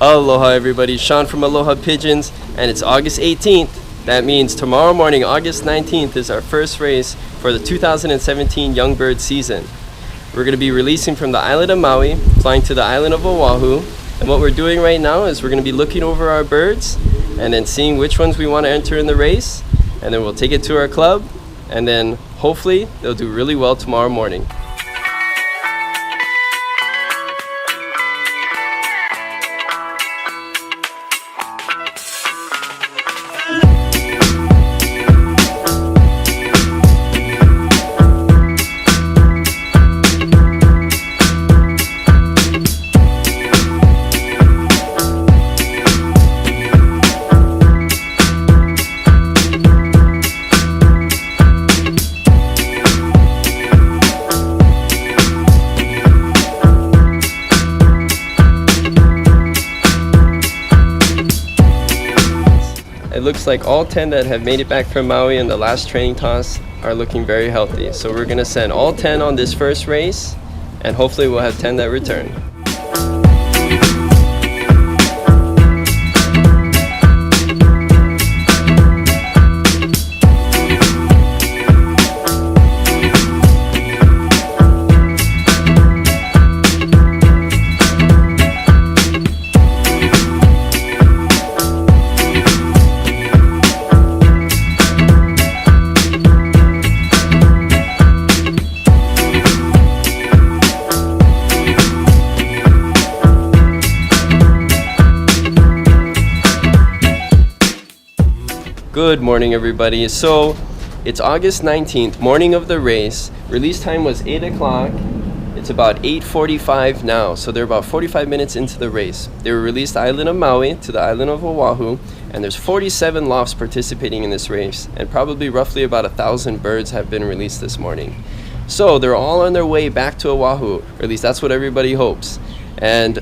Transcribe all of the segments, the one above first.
Aloha everybody, Sean from Aloha Pigeons, and it's August 18th. That means tomorrow morning, August 19th, is our first race for the 2017 Young Bird season. We're going to be releasing from the island of Maui, flying to the island of Oahu, and what we're doing right now is we're going to be looking over our birds and then seeing which ones we want to enter in the race, and then we'll take it to our club, and then hopefully they'll do really well tomorrow morning. It looks like all 10 that have made it back from Maui in the last training toss are looking very healthy. So we're going to send all 10 on this first race, and hopefully we'll have 10 that return. Good morning everybody. So it's August 19th, morning of the race. Release time was 8 o'clock. It's about 8:45 now, so they're about 45 minutes into the race. They were released island of Maui to the island of Oahu, and there's 47 lofts participating in this race, and probably roughly about 1,000 birds have been released this morning. So they're all on their way back to Oahu, or at least that's what everybody hopes. And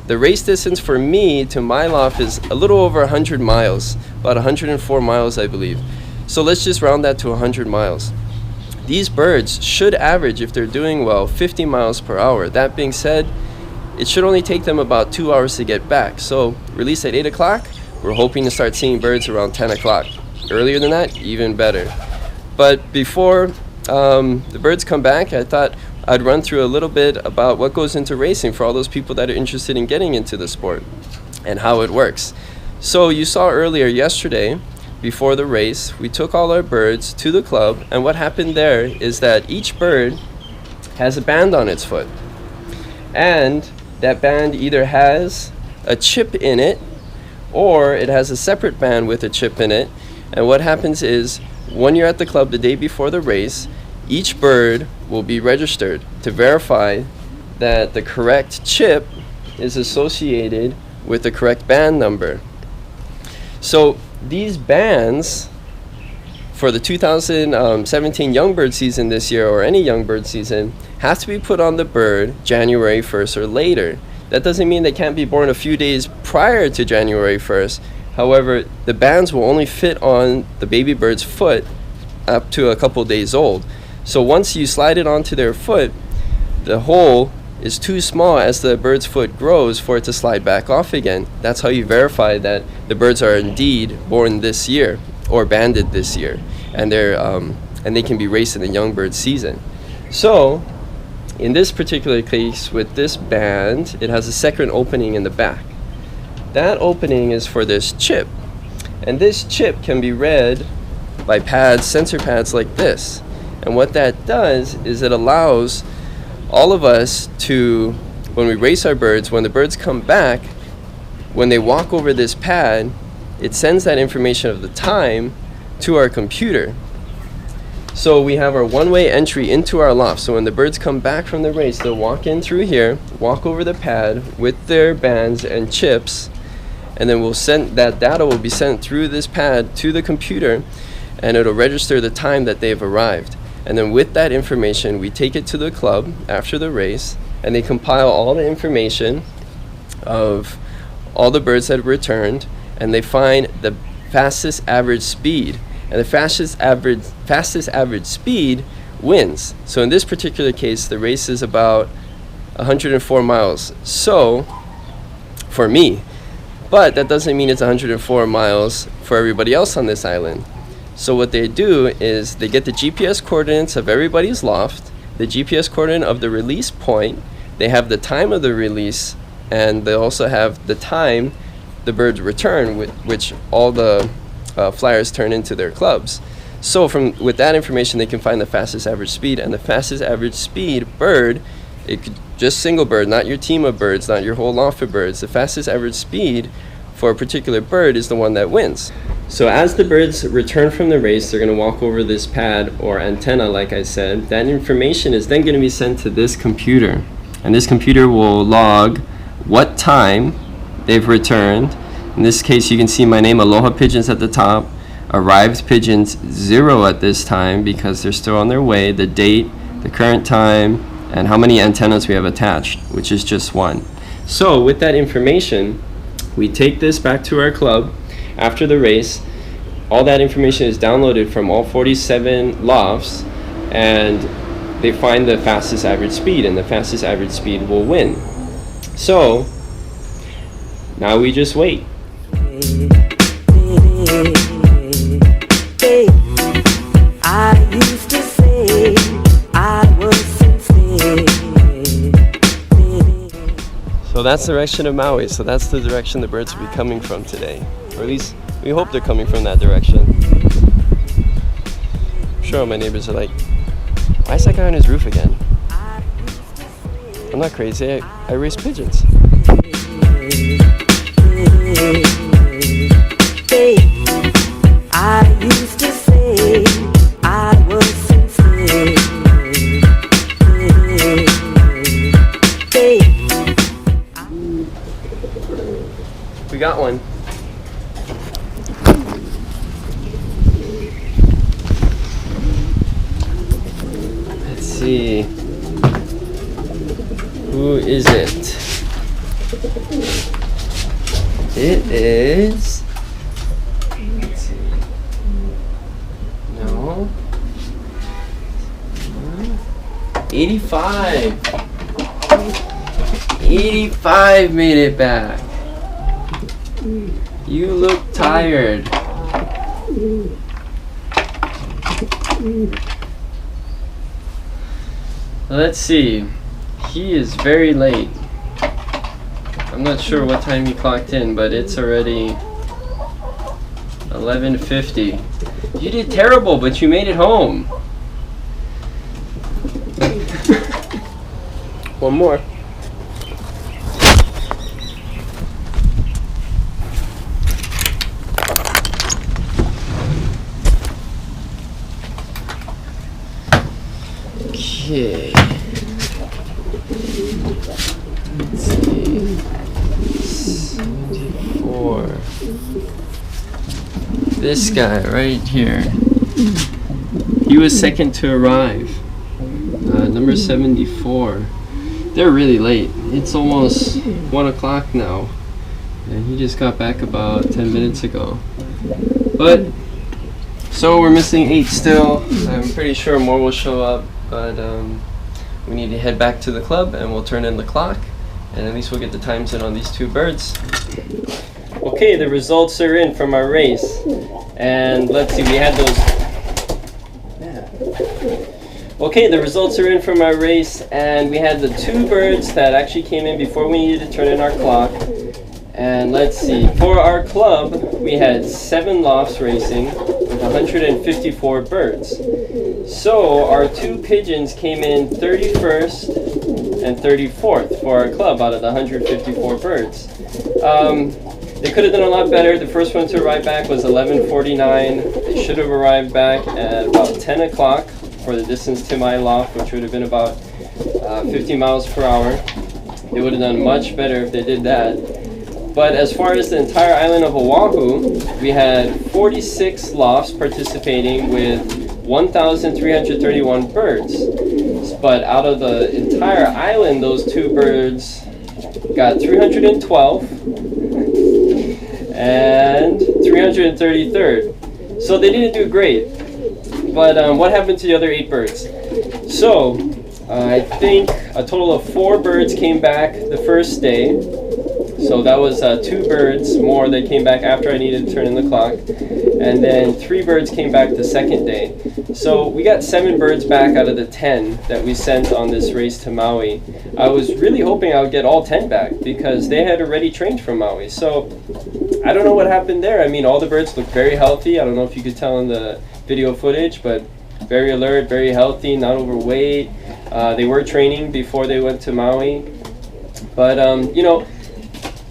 the race distance for me to my loft is a little over 100 miles, about 104 miles I believe. So let's just round that to 100 miles. These birds should average, if they're doing well, 50 miles per hour. That being said, it should only take them about 2 hours to get back. So release at 8 o'clock, we're hoping to start seeing birds around 10 o'clock. Earlier than that, even better. But before the birds come back, I thought I'd run through a little bit about what goes into racing for all those people that are interested in getting into the sport and how it works. So you saw earlier yesterday, before the race, we took all our birds to the club, and what happened there is that each bird has a band on its foot, and that band either has a chip in it or it has a separate band with a chip in it. And what happens is, when you're at the club the day before the race, each bird will be registered to verify that the correct chip is associated with the correct band number. So these bands for the 2017 Young Bird season this year, or any Young Bird season, have to be put on the bird January 1st or later. That doesn't mean they can't be born a few days prior to January 1st. However, the bands will only fit on the baby bird's foot up to a couple days old. So once you slide it onto their foot, the hole is too small as the bird's foot grows for it to slide back off again. That's how you verify that the birds are indeed born this year or banded this year, and they can be raced in the young bird season. So in this particular case with this band, it has a second opening in the back. That opening is for this chip, and this chip can be read by pads, sensor pads like this. And what that does is it allows all of us to, when we race our birds, when the birds come back, when they walk over this pad, it sends that information of the time to our computer. So we have our one-way entry into our loft. So when the birds come back from the race, they'll walk in through here, walk over the pad with their bands and chips, and then that data will be sent through this pad to the computer, and it'll register the time that they've arrived. And then with that information, we take it to the club after the race, and they compile all the information of all the birds that have returned, and they find the fastest average speed. And the fastest average speed wins. So in this particular case, the race is about 104 miles. So for me. But that doesn't mean it's 104 miles for everybody else on this island. So what they do is they get the GPS coordinates of everybody's loft, the GPS coordinate of the release point, they have the time of the release, and they also have the time the birds return, which all the flyers turn into their clubs. So with that information, they can find the fastest average speed, and the fastest average speed bird, it could just single bird, not your team of birds, not your whole loft of birds. The fastest average speed for a particular bird is the one that wins. So as the birds return from the race, they're going to walk over this pad or antenna, like I said. That information is then going to be sent to this computer, and this computer will log what time they've returned. In this case, you can see my name, Aloha Pigeons, at the top. Arrived pigeons 0 at this time because they're still on their way, the date, the current time, and how many antennas we have attached, which is just 1. So with that information, we take this back to our club after the race. All that information is downloaded from all 47 lofts, and they find the fastest average speed, and the fastest average speed will win. So now we just wait. I used to say I was sincere. So that's the direction of Maui. So that's the direction the birds will be coming from today. Or at least we hope they're coming from that direction. I'm sure my neighbors are like, why is that guy on his roof again? I'm not crazy, I raise pigeons. I used to say I was sincere. We got one. Let's see. Who is it? It is. Let's see. No. 85. 85 made it back. You look tired. Let's see. He is very late. I'm not sure what time he clocked in, but it's already 11:50. You did terrible, but you made it home. One more. Okay. Let's see. 74. This guy right here. He was second to arrive. Number 74. They're really late. It's almost 1 o'clock now. And he just got back about 10 minutes ago. But, so we're missing 8 still. I'm pretty sure more will show up. But we need to head back to the club and we'll turn in the clock. And at least we'll get the times in on these 2 birds. Okay, the results are in from our race. And let's see, we had those. Okay, the results are in from our race, and we had the 2 birds that actually came in before we needed to turn in our clock. And let's see, for our club, we had 7 lofts racing with 154 birds. So our 2 pigeons came in 31st and 34th for our club out of the 154 birds. They could have done a lot better. The first one to arrive back was 11:49. They should have arrived back at about 10 o'clock for the distance to my loft, which would have been about 50 miles per hour. They would have done much better if they did that. But as far as the entire island of Oahu, we had 46 lofts participating with 1,331 birds. But out of the entire island, those 2 birds got 312 and 333rd. So they didn't do great. But what happened to the other 8 birds? So I think a total of 4 birds came back the first day. So that was 2 birds more that came back after I needed to turn in the clock. And then 3 birds came back the second day. So we got 7 birds back out of the 10 that we sent on this race to Maui. I was really hoping I would get all 10 back because they had already trained from Maui. So I don't know what happened there. I mean, all the birds looked very healthy. I don't know if you could tell in the video footage, but very alert, very healthy, not overweight. They were training before they went to Maui. But,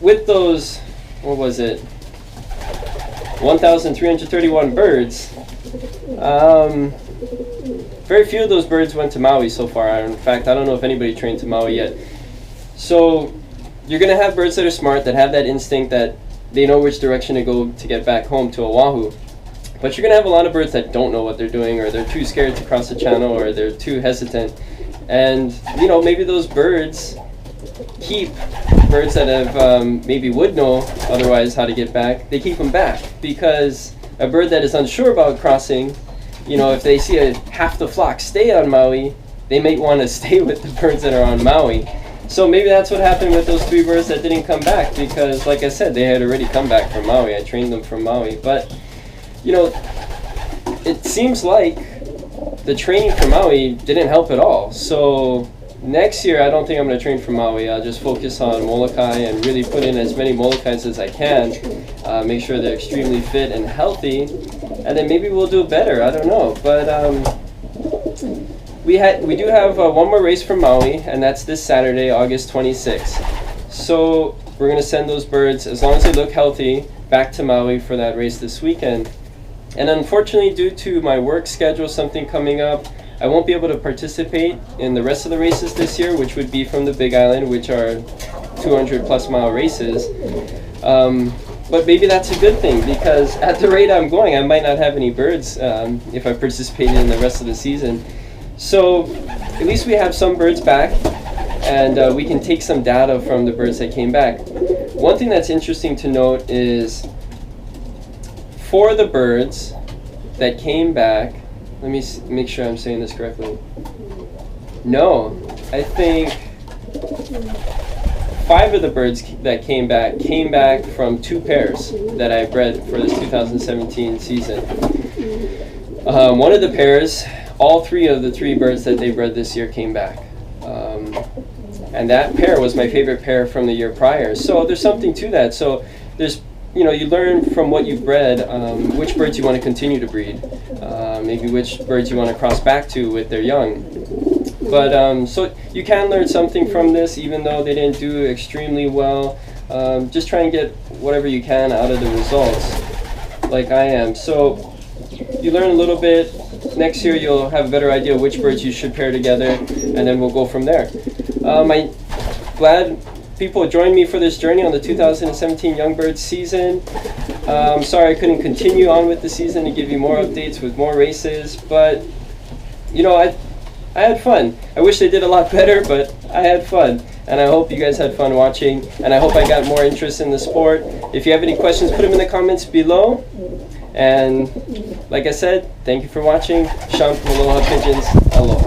with those, what was it, 1,331 birds, very few of those birds went to Maui so far. In fact, I don't know if anybody trained to Maui yet. So you're going to have birds that are smart, that have that instinct that they know which direction to go to get back home to Oahu. But you're going to have a lot of birds that don't know what they're doing, or they're too scared to cross the channel, or they're too hesitant. And, maybe those birds keep birds that have maybe would know otherwise how to get back. They keep them back because a bird that is unsure about crossing, if they see half the flock stay on Maui, they may want to stay with the birds that are on Maui. So maybe that's what happened with those 3 birds that didn't come back because, like I said, they had already come back from Maui. I trained them from Maui. But, it seems like the training from Maui didn't help at all. So next year, I don't think I'm going to train from Maui. I'll just focus on Molokai and really put in as many Molokais as I can. Make sure they're extremely fit and healthy. And then maybe we'll do better. I don't know. But we do have one more race from Maui, and that's this Saturday, August 26th. So we're going to send those birds, as long as they look healthy, back to Maui for that race this weekend. And unfortunately, due to my work schedule, something coming up, I won't be able to participate in the rest of the races this year, which would be from the Big Island, which are 200 plus mile races. But maybe that's a good thing because at the rate I'm going, I might not have any birds if I participated in the rest of the season. So at least we have some birds back, and we can take some data from the birds that came back. One thing that's interesting to note is for the birds that came back, let me make sure I'm saying this correctly. No, I think 5 of the birds that came back from 2 pairs that I bred for this 2017 season. One of the pairs, all 3 of the 3 birds that they bred this year came back. And that pair was my favorite pair from the year prior. So there's something to that. So there's, you learn from what you've bred, which birds you want to continue to breed. Maybe which birds you want to cross back to with their young. But so you can learn something from this, even though they didn't do extremely well. Just try and get whatever you can out of the results, like I am. So you learn a little bit. Next year you'll have a better idea which birds you should pair together, and then we'll go from there. I'm glad people joined me for this journey on the 2017 Young Birds season. I'm sorry I couldn't continue on with the season to give you more updates with more races, but I had fun. I wish they did a lot better, but I had fun. And I hope you guys had fun watching, and I hope I got more interest in the sport. If you have any questions, put them in the comments below. And like I said, thank you for watching. Shamp, aloha pigeons, aloha.